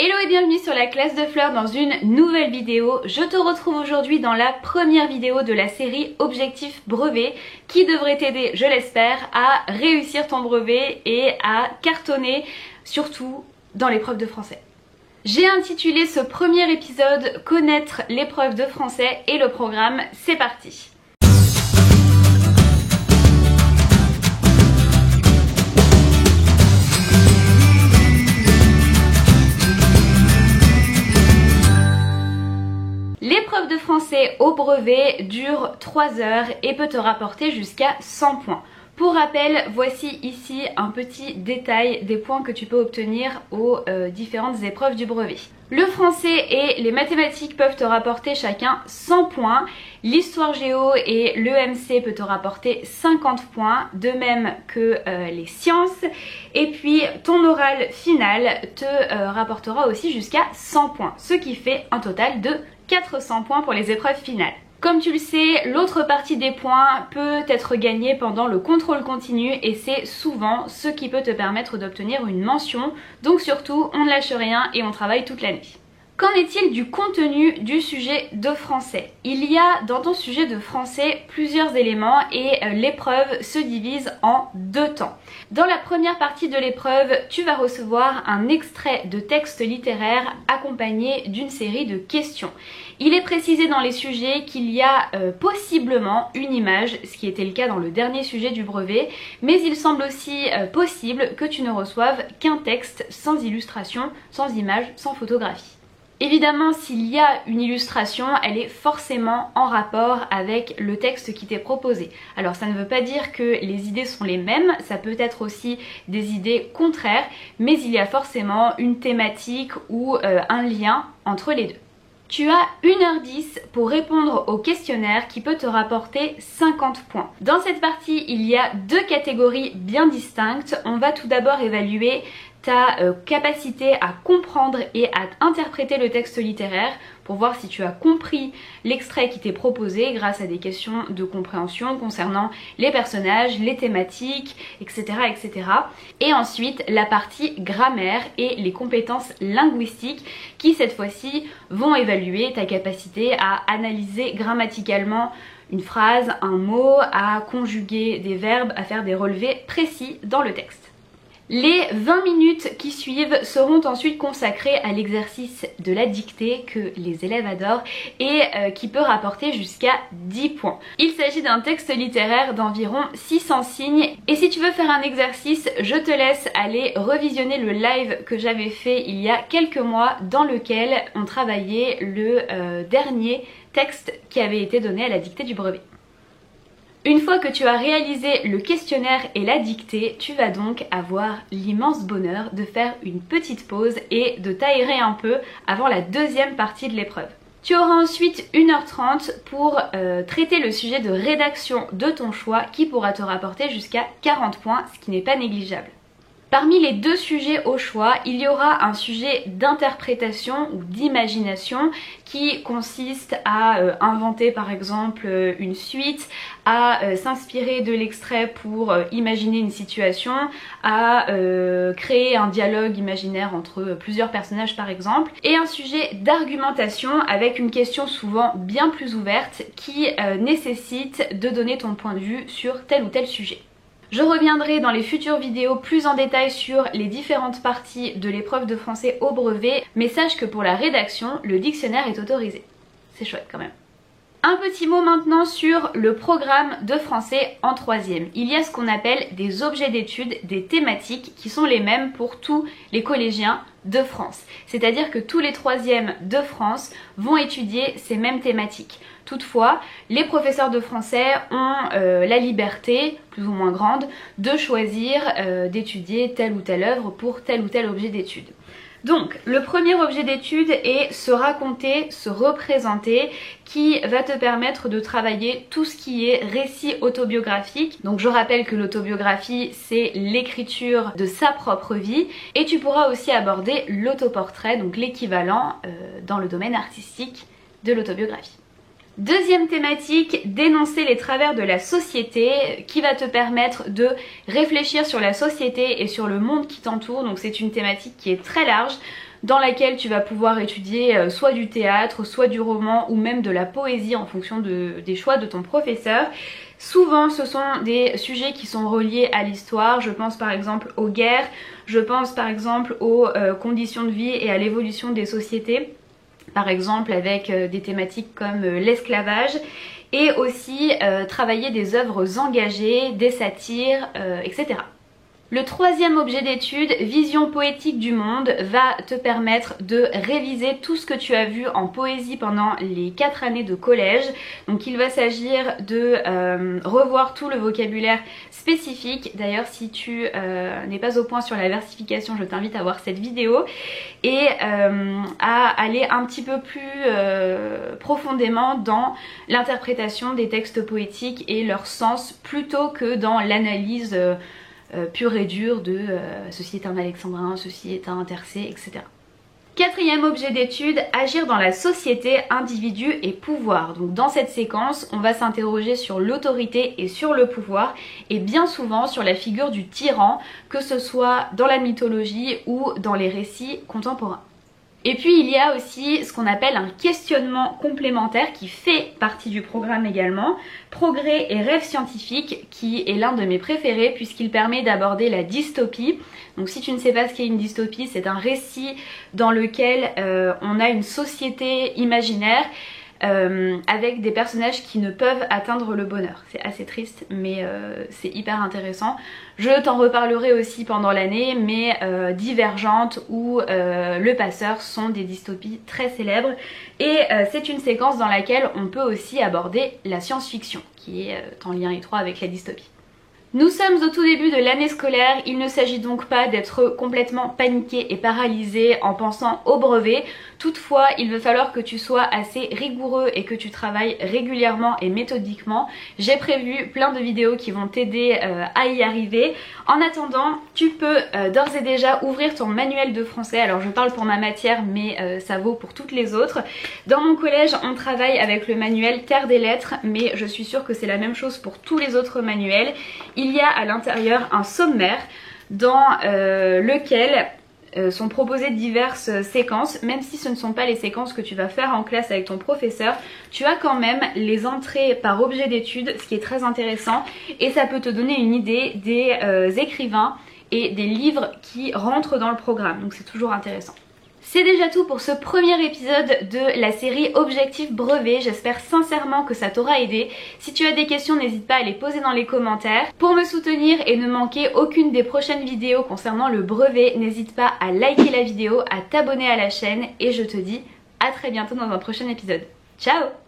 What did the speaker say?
Hello et bienvenue sur la classe de fleurs dans une nouvelle vidéo. Je te retrouve aujourd'hui dans la première vidéo de la série Objectif brevet qui devrait t'aider, je l'espère, à réussir ton brevet et à cartonner, surtout dans l'épreuve de français. J'ai intitulé ce premier épisode Connaître l'épreuve de français et le programme, c'est parti. L'épreuve de français au brevet dure 3 heures et peut te rapporter jusqu'à 100 points. Pour rappel, voici ici un petit détail des points que tu peux obtenir aux différentes épreuves du brevet. Le français et les mathématiques peuvent te rapporter chacun 100 points. L'histoire géo et l'EMC peut te rapporter 50 points, de même que les sciences. Et puis ton oral final te rapportera aussi jusqu'à 100 points, ce qui fait un total de 400 points pour les épreuves finales. Comme tu le sais, l'autre partie des points peut être gagnée pendant le contrôle continu et c'est souvent ce qui peut te permettre d'obtenir une mention. Donc surtout, on ne lâche rien et on travaille toute l'année. Qu'en est-il du contenu du sujet de français? Il y a dans ton sujet de français plusieurs éléments et l'épreuve se divise en 2 temps. Dans la première partie de l'épreuve, tu vas recevoir un extrait de texte littéraire accompagné d'une série de questions. Il est précisé dans les sujets qu'il y a possiblement une image, ce qui était le cas dans le dernier sujet du brevet, mais il semble aussi possible que tu ne reçoives qu'un texte sans illustration, sans image, sans photographie. Évidemment, s'il y a une illustration, elle est forcément en rapport avec le texte qui t'est proposé. Alors ça ne veut pas dire que les idées sont les mêmes, ça peut être aussi des idées contraires, mais il y a forcément une thématique ou un lien entre les deux. Tu as 1h10 pour répondre au questionnaire qui peut te rapporter 50 points. Dans cette partie, il y a 2 catégories bien distinctes. On va tout d'abord évaluer ta capacité à comprendre et à interpréter le texte littéraire pour voir si tu as compris l'extrait qui t'est proposé grâce à des questions de compréhension concernant les personnages, les thématiques, etc. etc. Et ensuite la partie grammaire et les compétences linguistiques qui cette fois-ci vont évaluer ta capacité à analyser grammaticalement une phrase, un mot, à conjuguer des verbes, à faire des relevés précis dans le texte. Les 20 minutes qui suivent seront ensuite consacrées à l'exercice de la dictée que les élèves adorent et qui peut rapporter jusqu'à 10 points. Il s'agit d'un texte littéraire d'environ 600 signes et si tu veux faire un exercice, je te laisse aller revisionner le live que j'avais fait il y a quelques mois dans lequel on travaillait le dernier texte qui avait été donné à la dictée du brevet. Une fois que tu as réalisé le questionnaire et la dictée, tu vas donc avoir l'immense bonheur de faire une petite pause et de t'aérer un peu avant la deuxième partie de l'épreuve. Tu auras ensuite 1h30 pour traiter le sujet de rédaction de ton choix qui pourra te rapporter jusqu'à 40 points, ce qui n'est pas négligeable. Parmi les 2 sujets au choix, il y aura un sujet d'interprétation ou d'imagination qui consiste à inventer par exemple une suite, à s'inspirer de l'extrait pour imaginer une situation, à créer un dialogue imaginaire entre plusieurs personnages par exemple, et un sujet d'argumentation avec une question souvent bien plus ouverte qui nécessite de donner ton point de vue sur tel ou tel sujet. Je reviendrai dans les futures vidéos plus en détail sur les différentes parties de l'épreuve de français au brevet, mais sache que pour la rédaction, le dictionnaire est autorisé. C'est chouette quand même. Un petit mot maintenant sur le programme de français en 3e. Il y a ce qu'on appelle des objets d'études, des thématiques qui sont les mêmes pour tous les collégiens de France. C'est-à-dire que tous les 3e de France vont étudier ces mêmes thématiques. Toutefois, les professeurs de français ont la liberté, plus ou moins grande, de choisir d'étudier telle ou telle œuvre pour tel ou tel objet d'étude. Donc, le premier objet d'étude est se raconter, se représenter, qui va te permettre de travailler tout ce qui est récit autobiographique. Donc je rappelle que l'autobiographie, c'est l'écriture de sa propre vie. Et tu pourras aussi aborder l'autoportrait, donc l'équivalent dans le domaine artistique de l'autobiographie. Deuxième thématique, dénoncer les travers de la société, qui va te permettre de réfléchir sur la société et sur le monde qui t'entoure. Donc c'est une thématique qui est très large. dans laquelle tu vas pouvoir étudier soit du théâtre, soit du roman ou même de la poésie en fonction des choix de ton professeur. Souvent ce sont des sujets qui sont reliés à l'histoire, je pense par exemple aux guerres, je pense par exemple aux conditions de vie et à l'évolution des sociétés, par exemple avec des thématiques comme l'esclavage, et aussi travailler des œuvres engagées, des satires, etc. Le troisième objet d'étude, vision poétique du monde, va te permettre de réviser tout ce que tu as vu en poésie pendant les 4 années de collège. Donc il va s'agir de revoir tout le vocabulaire spécifique. D'ailleurs si tu n'es pas au point sur la versification, je t'invite à voir cette vidéo et à aller un petit peu plus profondément dans l'interprétation des textes poétiques et leur sens plutôt que dans l'analyse pur et dur de ceci est un alexandrin, ceci est un tercé, etc. Quatrième objet d'étude, agir dans la société, individu et pouvoir. Donc dans cette séquence, on va s'interroger sur l'autorité et sur le pouvoir et bien souvent sur la figure du tyran, que ce soit dans la mythologie ou dans les récits contemporains. Et puis il y a aussi ce qu'on appelle un questionnement complémentaire qui fait partie du programme également, Progrès et rêve scientifique, qui est l'un de mes préférés puisqu'il permet d'aborder la dystopie. Donc si tu ne sais pas ce qu'est une dystopie, c'est un récit dans lequel on a une société imaginaire avec des personnages qui ne peuvent atteindre le bonheur. C'est assez triste mais c'est hyper intéressant. Je t'en reparlerai aussi pendant l'année, mais Divergente ou Le Passeur sont des dystopies très célèbres et c'est une séquence dans laquelle on peut aussi aborder la science-fiction qui est en lien étroit avec la dystopie. Nous sommes au tout début de l'année scolaire, il ne s'agit donc pas d'être complètement paniqué et paralysé en pensant au brevet. Toutefois, il va falloir que tu sois assez rigoureux et que tu travailles régulièrement et méthodiquement. J'ai prévu plein de vidéos qui vont t'aider à y arriver. En attendant, tu peux d'ores et déjà ouvrir ton manuel de français. Alors je parle pour ma matière, mais ça vaut pour toutes les autres. Dans mon collège, on travaille avec le manuel Terre des Lettres, mais je suis sûre que c'est la même chose pour tous les autres manuels. Il y a à l'intérieur un sommaire dans lequel sont proposées diverses séquences. Même si ce ne sont pas les séquences que tu vas faire en classe avec ton professeur, tu as quand même les entrées par objet d'étude, ce qui est très intéressant et ça peut te donner une idée des écrivains et des livres qui rentrent dans le programme, donc c'est toujours intéressant. C'est déjà tout pour ce premier épisode de la série Objectif Brevet. J'espère sincèrement que ça t'aura aidé. Si tu as des questions, n'hésite pas à les poser dans les commentaires. Pour me soutenir et ne manquer aucune des prochaines vidéos concernant le brevet, n'hésite pas à liker la vidéo, à t'abonner à la chaîne et je te dis à très bientôt dans un prochain épisode. Ciao!